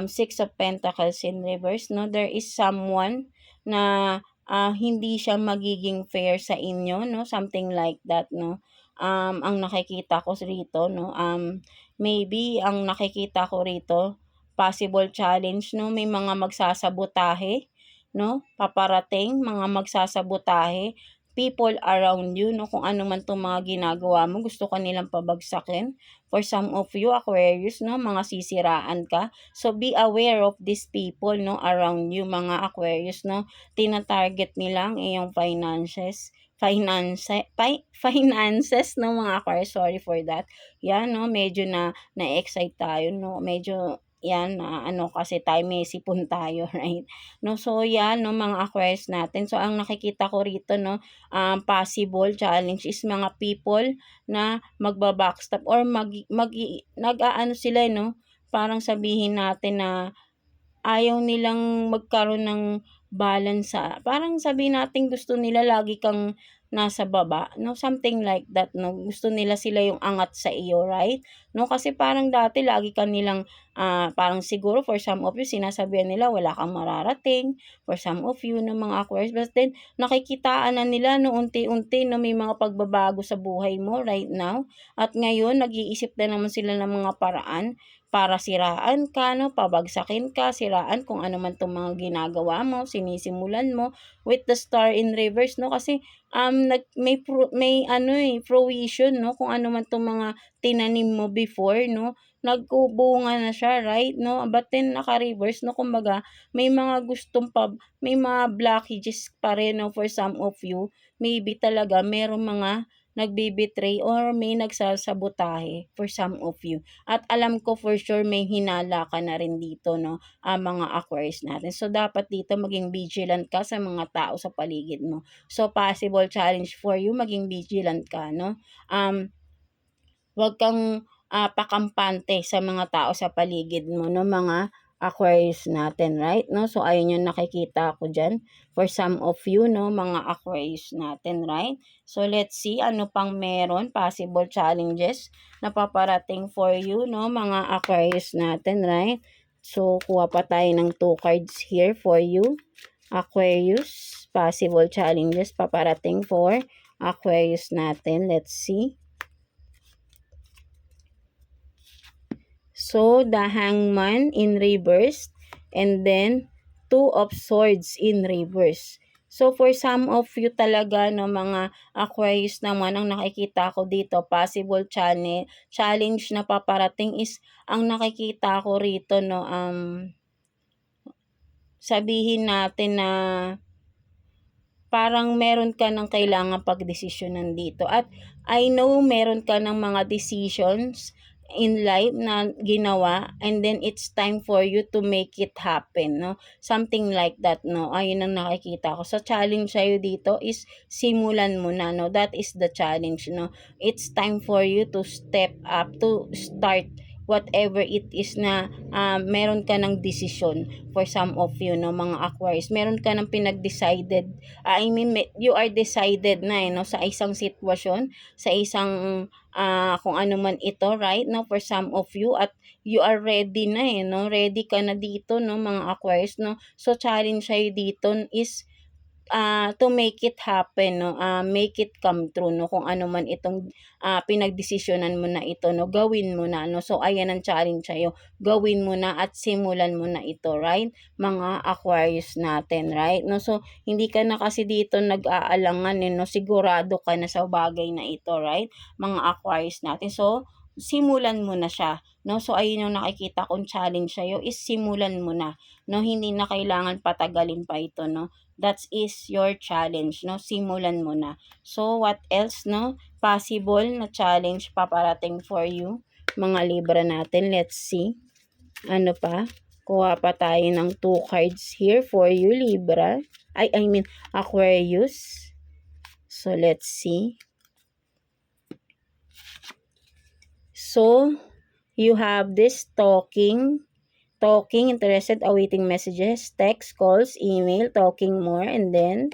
Six of Pentacles in reverse, no, there is someone na hindi siya magiging fair sa inyo, no, something like that, no. Ang nakikita ko rito, no, maybe ang nakikita ko rito, possible challenge, no, may mga magsasabotahe, no, paparating, mga magsasabotahe, people around you, no, kung ano man itong mga ginagawa mo, gusto ka nilang pabagsakin. For some of you, Aquarius, no, mga sisiraan ka. So, be aware of these people, no, around you, mga Aquarius, no. Tina-target nila ang iyong finances, no, mga Aquarius. Sorry for that. Yan, no, medyo na-excite tayo, no. Medyo, yan, kasi tayo, may sipon tayo, right? No, so, yan, no, mga Aquarius natin. So, ang nakikita ko rito, no, possible challenge is mga people na magba-backstab or nag-aano sila, no, parang sabihin natin na ayaw nilang magkaroon ng balance, parang sabihin natin gusto nila lagi kang nasa baba, no? Something like that, no? Gusto nila sila yung angat sa iyo, right? No? Kasi parang dati lagi ka nilang parang siguro for some of you sinasabihan nila wala kang mararating, for some of you no mga Aquarius, but then nakikitaan na nila no unti-unti no may mga pagbabago sa buhay mo right now, at ngayon nag-iisip na naman sila ng mga paraan para siraan ka, no, pabagsakin ka, siraan kung ano man 'tong mga ginagawa mo, sinisimulan mo with the star in reverse, no, kasi may ano fruition, no, kung ano man 'tong mga tinanim mo before, no, nagbubunga na siya, right, no, but then naka-reverse, no, kumbaga may mga blockages pa rin, no, for some of you, maybe talaga merong mga nagbe-betray or may nagsasabotahe for some of you. At alam ko for sure may hinala ka na rin dito, no, mga Aquarius natin. So, dapat dito maging vigilant ka sa mga tao sa paligid mo. So, possible challenge for you, maging vigilant ka, no. Huwag kang pakampante sa mga tao sa paligid mo, no, mga Aquarius natin, right? No? So, ayun yung nakikita ko dyan for some of you, no, mga Aquarius natin, right? So, let's see ano pang meron, possible challenges na paparating for you, no, mga Aquarius natin, right? So, kuha pa tayo ng 2 cards here for you, Aquarius. Possible challenges paparating for Aquarius natin. Let's see. So, the Hangman in reverse, and then 2 of Swords in reverse. So, for some of you talaga, no, mga Aquarius naman, ang nakikita ko dito, possible challenge na paparating is, ang nakikita ko rito, no, sabihin natin na, parang meron ka ng kailangan pagdesisyonan dito. At I know meron ka ng mga decisions in life na ginawa, and then it's time for you to make it happen, no? Something like that, no? Ayun ang nakikita ko. So, challenge sa'yo dito is simulan mo na, no? That is the challenge, no? It's time for you to step up, to start whatever it is na meron ka ng decision for some of you, no, mga Aquarius. Meron ka ng pinag-decided, you are decided na, no, sa isang sitwasyon, sa isang kung ano man ito, right, no, for some of you, at you are ready na, no, ready ka na dito, no, mga Aquarius, no. So, challenge sa'yo dito is to make it happen, no, make it come true, no, kung ano man itong pinagdesisyonan mo na ito, no, gawin mo na, no. So, ayan ang challenge sa'yo, gawin mo na at simulan mo na ito, right, mga Aquarius natin, right, no. So, hindi ka na kasi dito nag-aalangan, no, sigurado ka na sa bagay na ito, right, mga Aquarius natin. So, simulan mo na siya, no. So, ayun yung nakikita kong challenge sa'yo is simulan mo na, no, hindi na kailangan patagalin pa ito, no. That is your challenge, no? Simulan mo na. So, what else, no? Possible na challenge paparating for you, mga Libra natin. Let's see. Ano pa? Kuha pa tayo ng 2 cards here for you, Libra. I mean, Aquarius. So, let's see. So, you have this talking, interested, awaiting messages, text, calls, email, talking more, and then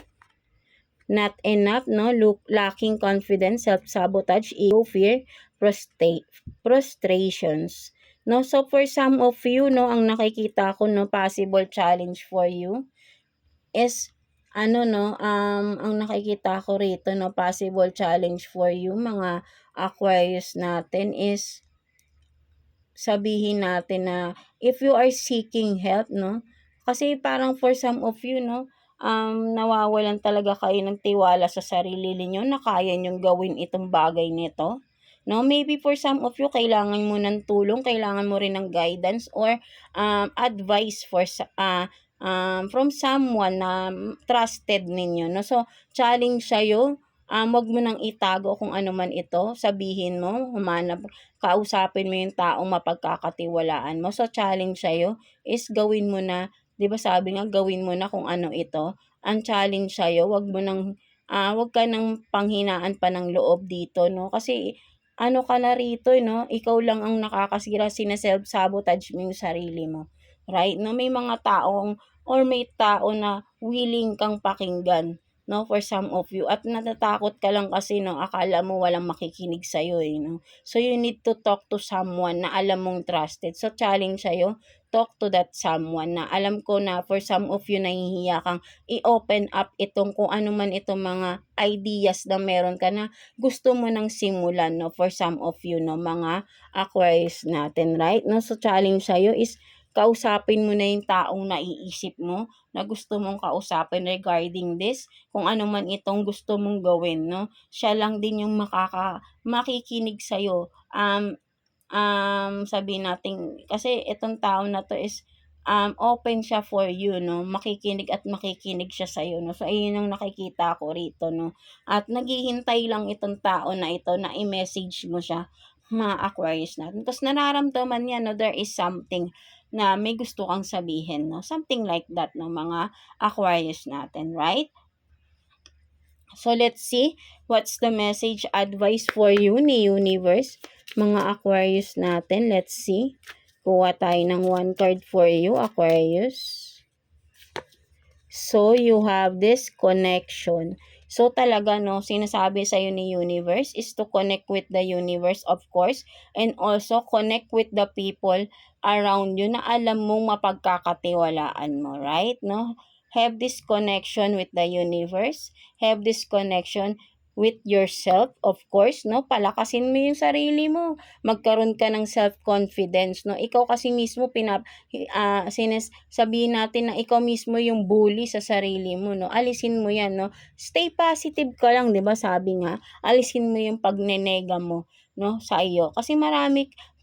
not enough, no, lacking confidence, self-sabotage, ego, fear, frustrations, no. So, for some of you, no, ang nakikita ko, no, possible challenge for you is, ano, no, ang nakikita ko rito, no, possible challenge for you, mga Aquarius natin is, sabihin natin na if you are seeking help, no, kasi parang for some of you, no, nawawalan talaga kayo ng tiwala sa sarili niyo na kaya niyong gawin itong bagay nito, no. Maybe for some of you kailangan mo ng tulong, kailangan mo rin ng guidance or advice from someone na trusted ninyo, no. So, challenge sa'yo, wag mo nang itago kung ano man ito, sabihin mo, kausapin mo yung taong mapagkakatiwalaan mo. So, challenge sa'yo is gawin mo na, 'di ba sabi nga gawin mo na kung ano ito. Ang challenge sa'yo, wag ka nang panghinaan pa ng loob dito, no? Kasi ano ka na rito, no? Ikaw lang ang nakakasira, sine-self-sabotage mo yung sarili mo. Right? No, may mga taong or may tao na willing kang pakinggan, no, for some of you. At natatakot ka lang kasi, no, akala mo walang makikinig sa'yo, no. So, you need to talk to someone na alam mong trusted. So, challenge sa'yo, talk to that someone na alam ko na for some of you nahihiya kang i-open up itong kung ano man itong mga ideas na meron ka na gusto mo nang simulan, no, for some of you, no, mga Aquarius natin, right? No, so challenge sa'yo is kausapin mo na yung taong naiisip mo na gusto mong kausapin regarding this, kung ano man itong gusto mong gawin, no? Siya lang din yung makikinig sa'yo. Sabihin natin, kasi itong tao na to is open siya for you, no? Makikinig at makikinig siya sa'yo, no? So, ayun yung nakikita ko rito, no? At naghihintay lang itong tao na ito na i-message mo siya, mga Aquarius natin. Tapos nararamdaman niya, no, there is something na may gusto kang sabihin, no? Something like that, no, mga Aquarius natin, right? So, let's see what's the message advice for you ni Universe, mga Aquarius natin. Let's see. Kuha tayo ng one card for you, Aquarius. So, you have this connection. So, talaga, no, sinasabi sa'yo ni Universe is to connect with the universe, of course, and also connect with the people around you na alam mong mapagkakatiwalaan mo, right? No? Have this connection with the universe. Have this connection with yourself, of course, no? Palakasin mo yung sarili mo. Magkaroon ka ng self-confidence, no? Ikaw kasi mismo sabihin natin na ikaw mismo yung bully sa sarili mo, no? Alisin mo yan, no? Stay positive ka lang, 'di ba? Sabi nga, alisin mo yung pagnenega mo, no, sa iyo. Kasi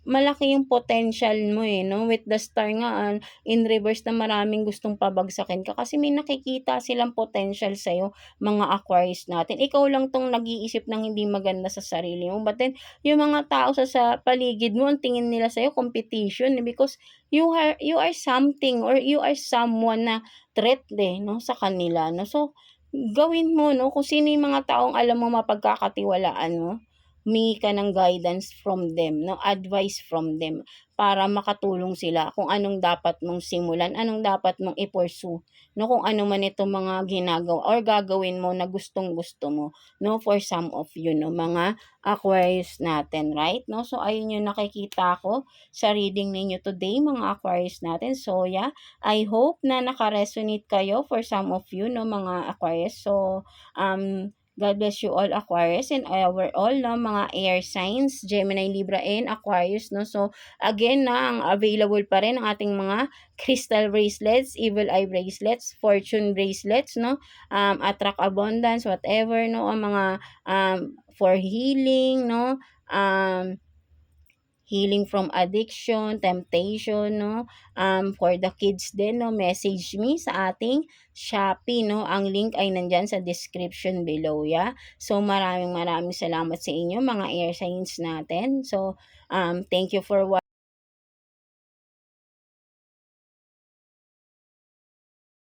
malaki yung potential mo, no? With the star nga in reverse na maraming gustong pabagsakin ka kasi may nakikita silang potential sa iyo, mga Aquarius natin. Ikaw lang tong nag-iisip ng hindi maganda sa sarili mo. But then, yung mga tao sa paligid mo, ang tingin nila sa iyo competition, because you are something or you are someone na threat, no, sa kanila, no. So, gawin mo, no, kung sino yung mga taong alam mo mapagkakatiwalaan mo, humingi ka ng guidance from them, no, advice from them, para makatulong sila kung anong dapat mong simulan, anong dapat mong i-pursue, no, kung ano man itong mga ginagawa or gagawin mo na gustong-gusto mo, no, for some of you, no, mga Aquarius natin, right? No, so ayun yung nakikita ko sa reading ninyo today, mga Aquarius natin. So, yeah, I hope na naka-resonate kayo for some of you, no, mga Aquarius. So, God bless you all, Aquarius, and our all, no, mga air signs, Gemini, Libra, and Aquarius, no. So, again, ang available pa rin ang ating mga crystal bracelets, evil eye bracelets, fortune bracelets, no, attract abundance, whatever, no, ang mga for healing, no, healing from addiction, temptation, no? For the kids din, no? Message me sa ating Shopee, no? Ang link ay nandyan sa description below, yeah? So, maraming salamat sa inyo, mga air signs natin. So, thank you for watching.